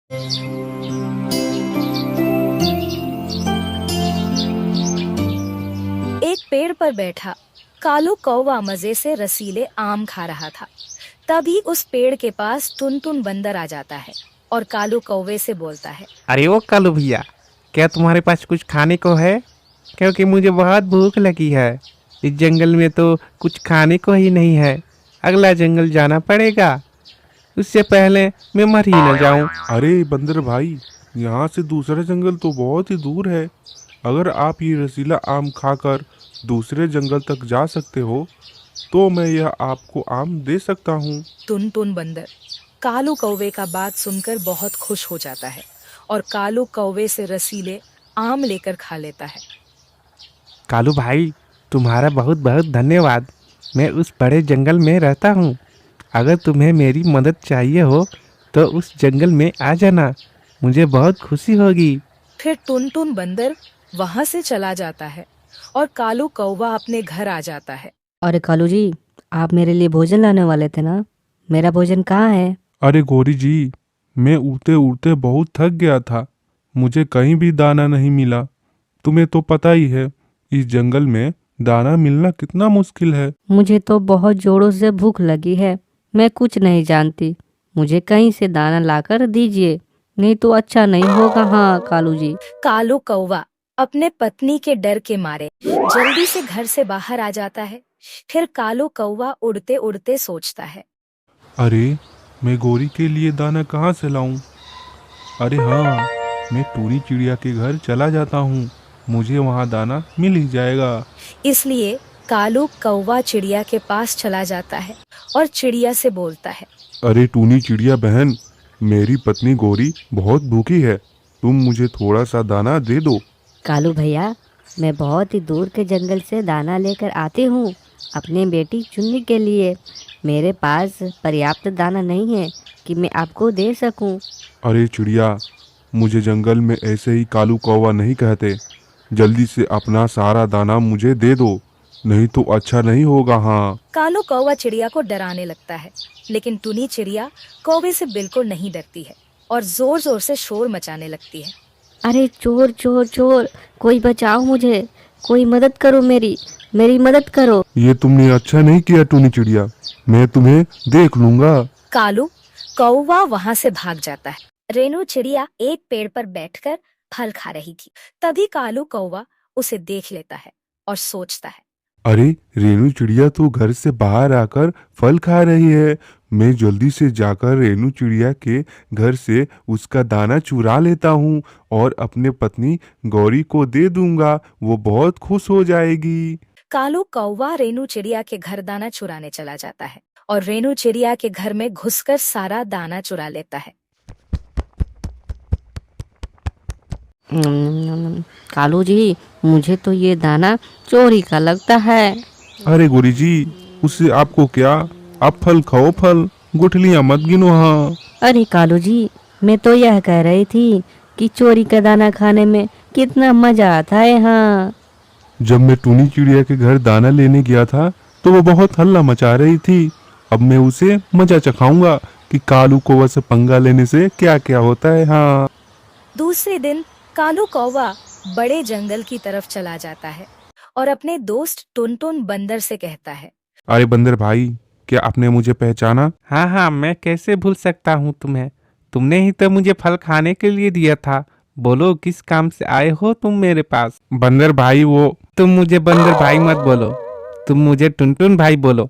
एक पेड़ पर बैठा कालू कौवा मजे से रसीले आम खा रहा था। तभी उस पेड़ के पास टुनटुन बंदर आ जाता है और कालू कौवे से बोलता है, अरे ओ कालू भैया, क्या तुम्हारे पास कुछ खाने को है? क्योंकि मुझे बहुत भूख लगी है। इस जंगल में तो कुछ खाने को ही नहीं है। अगला जंगल जाना पड़ेगा, उससे पहले मैं मर ही न जाऊं। अरे बंदर भाई, यहाँ से दूसरा जंगल तो बहुत ही दूर है। अगर आप ये रसीला आम खाकर दूसरे जंगल तक जा सकते हो तो मैं यह आपको आम दे सकता हूँ। टुनटुन बंदर कालू कौवे का बात सुनकर बहुत खुश हो जाता है और कालू कौवे से रसीले आम लेकर खा लेता है। कालू भाई, तुम्हारा बहुत बहुत धन्यवाद। मैं उस बड़े जंगल में रहता हूँ। अगर तुम्हें मेरी मदद चाहिए हो तो उस जंगल में आ जाना, मुझे बहुत खुशी होगी। फिर टुनटुन बंदर वहां से चला जाता है और कालू कौवा अपने घर आ जाता है। अरे कालू जी, आप मेरे लिए भोजन लाने वाले थे ना? मेरा भोजन कहाँ है? अरे गौरी जी, मैं उड़ते उड़ते बहुत थक गया था। मुझे कहीं भी दाना नहीं मिला। तुम्हें तो पता ही है, इस जंगल में दाना मिलना कितना मुश्किल है। मुझे तो बहुत जोरों से भूख लगी है। मैं कुछ नहीं जानती। मुझे कहीं से दाना लाकर दीजिए, नहीं तो अच्छा नहीं होगा। हाँ कालू जी। कालू कौवा अपने पत्नी के डर के मारे जल्दी से घर से बाहर आ जाता है। फिर कालू कौवा उड़ते उड़ते सोचता है, अरे मैं गौरी के लिए दाना कहाँ से लाऊं? अरे हाँ, मैं टूनी चिड़िया के घर चला जाता हूँ। मुझे वहाँ दाना मिल ही जाएगा। इसलिए कालू कौवा चिड़िया के पास चला जाता है और चिड़िया से बोलता है, अरे टूनी चिड़िया बहन, मेरी पत्नी गौरी बहुत भूखी है। तुम मुझे थोड़ा सा दाना दे दो। कालू भैया, मैं बहुत ही दूर के जंगल से दाना लेकर आती हूँ अपनी बेटी चुन्नी के लिए। मेरे पास पर्याप्त दाना नहीं है कि मैं आपको दे सकूं। अरे चिड़िया, मुझे जंगल में ऐसे ही कालू कौवा नहीं कहते। जल्दी से अपना सारा दाना मुझे दे दो, नहीं तो अच्छा नहीं होगा। हाँ। कालू कौवा चिड़िया को डराने लगता है, लेकिन टुनी चिड़िया कौवे से बिल्कुल नहीं डरती है और जोर जोर से शोर मचाने लगती है। अरे चोर चोर चोर, कोई बचाओ मुझे, कोई मदद करो, मेरी मदद करो। ये तुमने अच्छा नहीं किया टूनी चिड़िया, मैं तुम्हें देख लूंगा। कालू कौवा वहां से भाग जाता है। रेनू चिड़िया एक पेड़ पर बैठकर फल खा रही थी। तभी कालू कौवा उसे देख लेता है और सोचता है, अरे रेनू चिड़िया तो घर से बाहर आकर फल खा रही है। मैं जल्दी से जाकर रेनू चिड़िया के घर से उसका दाना चुरा लेता हूँ और अपने पत्नी गौरी को दे दूंगा। वो बहुत खुश हो जाएगी। कालू कौवा रेनू चिड़िया के घर दाना चुराने चला जाता है और रेनू चिड़िया के घर में घुसकर सारा दाना चुरा लेता है। कालू जी, मुझे तो ये दाना चोरी का लगता है। अरे गौरी जी, उससे आपको क्या? आप फल खाओ, फल, गुठलियां मत गिनो। हाँ। अरे कालू जी, मैं तो यह कह रही थी कि चोरी का दाना खाने में कितना मजा आता है। हाँ। जब मैं टूनी चिड़िया के घर दाना लेने गया था तो वो बहुत हल्ला मचा रही थी। अब मैं उसे मजा चखाऊंगा कि कालू कौवा से पंगा लेने से क्या क्या होता है। हाँ। दूसरे दिन कालू कौवा बड़े जंगल की तरफ चला जाता है और अपने दोस्त टुनटुन बंदर से कहता है, अरे बंदर भाई, क्या आपने मुझे पहचाना? हाँ हाँ, मैं कैसे भूल सकता हूँ तुम्हें। तुमने ही तो मुझे फल खाने के लिए दिया था। बोलो, किस काम से आए हो तुम मेरे पास? बंदर भाई, वो तुम मुझे बंदर भाई मत बोलो, तुम मुझे टुनटुन भाई बोलो,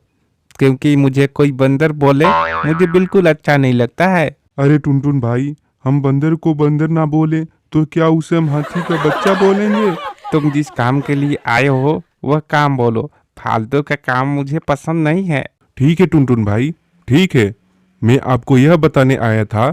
क्योंकि मुझे कोई बंदर बोले मुझे बिल्कुल अच्छा नहीं लगता है। अरे टुनटुन भाई, हम बंदर को बंदर ना बोले तो क्या उसे हम हाथी का बच्चा बोलेंगे? तुम जिस काम के लिए आए हो वह काम बोलो। फालतू का काम मुझे पसंद नहीं है। ठीक है टुनटुन भाई, ठीक है। मैं आपको यह बताने आया था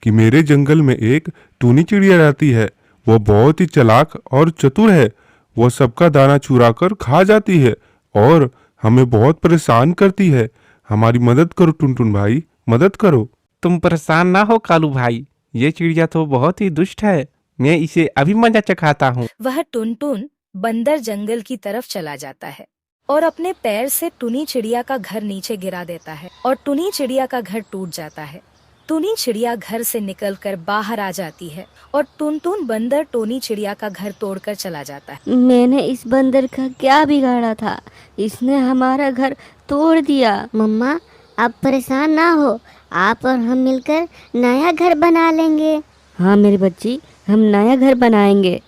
कि मेरे जंगल में एक टूनी चिड़िया रहती है। वो बहुत ही चालाक और चतुर है। वो सबका दाना चुरा कर खा जाती है और हमें बहुत परेशान करती है। हमारी मदद करो टुनटुन भाई, मदद करो। तुम परेशान ना हो कालू भाई, ये चिड़िया तो बहुत ही दुष्ट है। मैं इसे अभी मजा चखाता हूँ। वह टुनटुन बंदर जंगल की तरफ चला जाता है और अपने पैर से टुनी चिड़िया का घर नीचे गिरा देता है और टुनी चिड़िया का घर टूट जाता है। टुनी चिड़िया घर से निकलकर बाहर आ जाती है और टुनटुन बंदर टोनी चिड़िया का घर तोड़कर चला जाता है। मैंने इस बंदर का क्या बिगाड़ा था, इसने हमारा घर तोड़ दिया। मम्मा आप परेशान ना हो, आप और हम मिलकर नया घर बना लेंगे। हाँ मेरी बच्ची, हम नया घर बनाएंगे।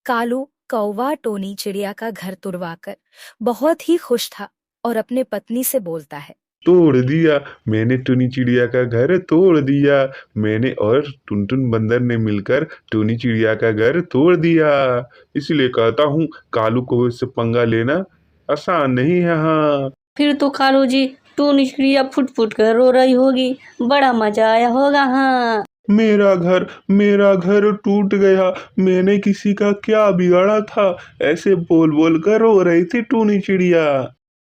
कालू कौवा टोनी चिड़िया का घर तुड़वाकर बहुत ही खुश था और अपने पत्नी से बोलता है, तोड़ दिया मैंने टूनी चिड़िया का घर तोड़ दिया। मैंने और टुनटुन बंदर ने मिलकर टूनी चिड़िया का घर तोड़ दिया। इसलिए कहता हूँ कालू को इससे पंगा लेना आसान नहीं है। हाँ फिर तो कालू जी टूनी चिड़िया फुट फुट कर रो रही होगी, बड़ा मजा आया होगा। हाँ मेरा घर टूट गया, मैंने किसी का क्या बिगाड़ा था, ऐसे बोल बोल कर रो रही थी टूनी चिड़िया।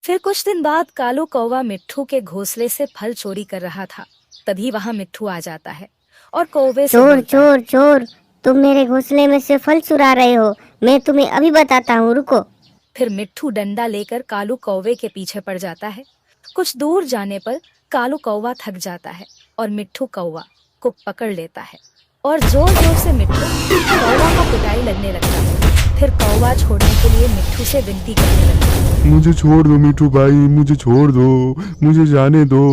फिर कुछ दिन बाद कालू कौवा मिट्ठू के घोंसले से फल चोरी कर रहा था। तभी वहां मिट्ठू आ जाता है और कौवे से चोर बोलता है, चोर चोर, तुम मेरे घोंसले में से फल चुरा रहे हो, मैं तुम्हें अभी बताता हूँ, रुको। फिर मिट्ठू डंडा लेकर कालू कौवे के पीछे पड़ जाता है। कुछ दूर जाने पर कालू कौवा थक जाता है और मिट्ठू कौवा को पकड़ लेता है और जोर जोर से मिट्ठू कौवा को पिटाई लगने लगता है। फिर कौवा छोड़ने के लिए मिट्ठू से विनती करने लगता है, मुझे छोड़ दो मिठू भाई, मुझे छोड़ दो, मुझे जाने दो,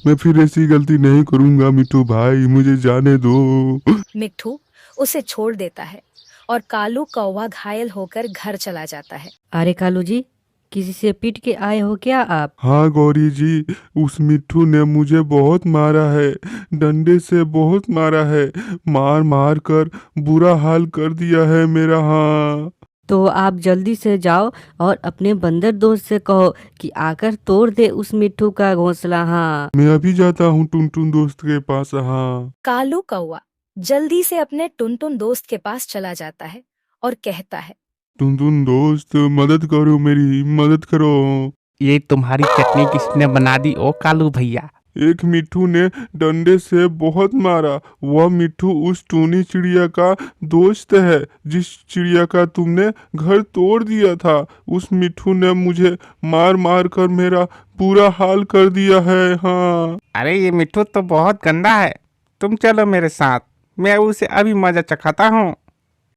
मैं फिर ऐसी गलती नहीं करूंगा मिठू भाई, मुझे जाने दो। मिट्ठू उसे छोड़ देता है और कालू कौवा घायल होकर घर चला जाता है। अरे कालू जी, किसी से पीट के आए हो क्या आप? हाँ गौरी जी, उस मिट्ठू ने मुझे बहुत मारा है, डंडे से बहुत मारा है, मार मार कर बुरा हाल कर दिया है मेरा। हाँ तो आप जल्दी से जाओ और अपने बंदर दोस्त से कहो कि आकर तोड़ दे उस मिट्ठू का घोंसला। हाँ मैं अभी जाता हूँ टुनटुन दोस्त के पास। हाँ कालू कौवा जल्दी से अपने टुनटुन दोस्त के पास चला जाता है और कहता है, टुनटुन दोस्त मदद करो, मेरी मदद करो। ये तुम्हारी चटनी किसने बना दी ओ कालू भैया? एक मिट्ठू ने डंडे से बहुत मारा। वह मिट्ठू उस टूनी चिड़िया का दोस्त है जिस चिड़िया का तुमने घर तोड़ दिया था। उस मिट्ठू ने मुझे मार मार कर मेरा बुरा हाल कर दिया है। हाँ अरे ये मिट्ठू तो बहुत गंदा है, तुम चलो मेरे साथ, मैं उसे अभी मजा चखाता हूँ।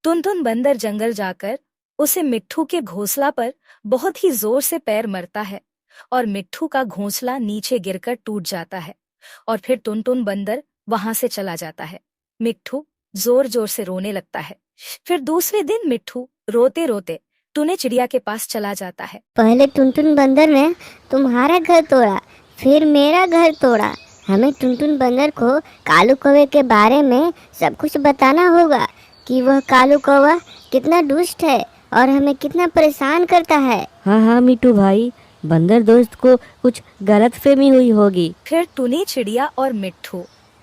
टुनटुन बंदर जंगल जाकर उसे मिट्ठू के घोंसला पर बहुत ही जोर से पैर मरता है और मिट्ठू का घोंसला नीचे गिरकर टूट जाता है और फिर टुनटुन बंदर वहां से चला जाता है। मिट्ठू जोर जोर से रोने लगता है। फिर दूसरे दिन मिट्ठू रोते रोते टूनी चिड़िया के पास चला जाता है। पहले टुनटुन बंदर ने तुम्हारा घर तोड़ा, फिर मेरा घर तोड़ा। हमें टुनटुन बंदर को कालू कौवे के बारे में सब कुछ बताना होगा कि वह कालू कौवा कितना दुष्ट है और हमें कितना परेशान करता है। हाँ हाँ मिट्टू भाई, बंदर दोस्त को कुछ गलतफहमी हुई होगी। फिर टुनी चिड़िया और मिट्ठू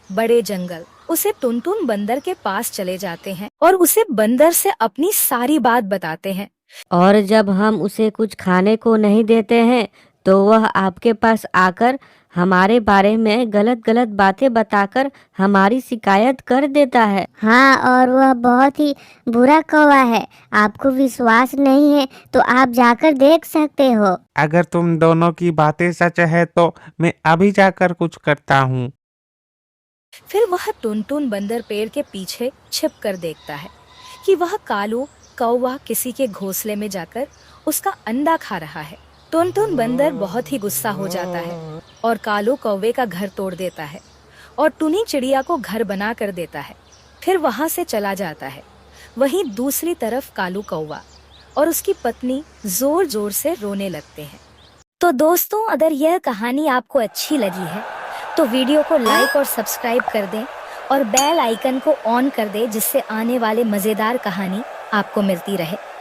बड़े जंगल उसे टुनटुन बंदर के पास चले जाते हैं और उसे बंदर से अपनी सारी बात बताते हैं। और जब हम उसे कुछ खाने को नहीं देते हैं तो वह आपके पास आकर हमारे बारे में गलत गलत बातें बताकर हमारी शिकायत कर देता है। हाँ, और वह बहुत ही बुरा कौवा है। आपको विश्वास नहीं है तो आप जाकर देख सकते हो। अगर तुम दोनों की बातें सच है तो मैं अभी जाकर कुछ करता हूँ। फिर वह टुनटुन बंदर पेड़ के पीछे छिप कर देखता है कि वह कालू कौवा किसी के घोंसले में जाकर उसका अंडा खा रहा है। टुनटुन बंदर बहुत ही गुस्सा हो जाता है और कालू कौवे का घर तोड़ देता है और टुनी चिड़िया को घर बना कर देता है। फिर वहां से चला जाता है। वहीं दूसरी तरफ कालू कौवा और उसकी पत्नी जोर जोर से रोने लगते हैं। तो दोस्तों, अगर यह कहानी आपको अच्छी लगी है तो वीडियो को लाइक और सब्सक्राइब कर दें और बेल आइकन को ऑन कर दें, जिससे आने वाले मजेदार कहानी आपको मिलती रहे।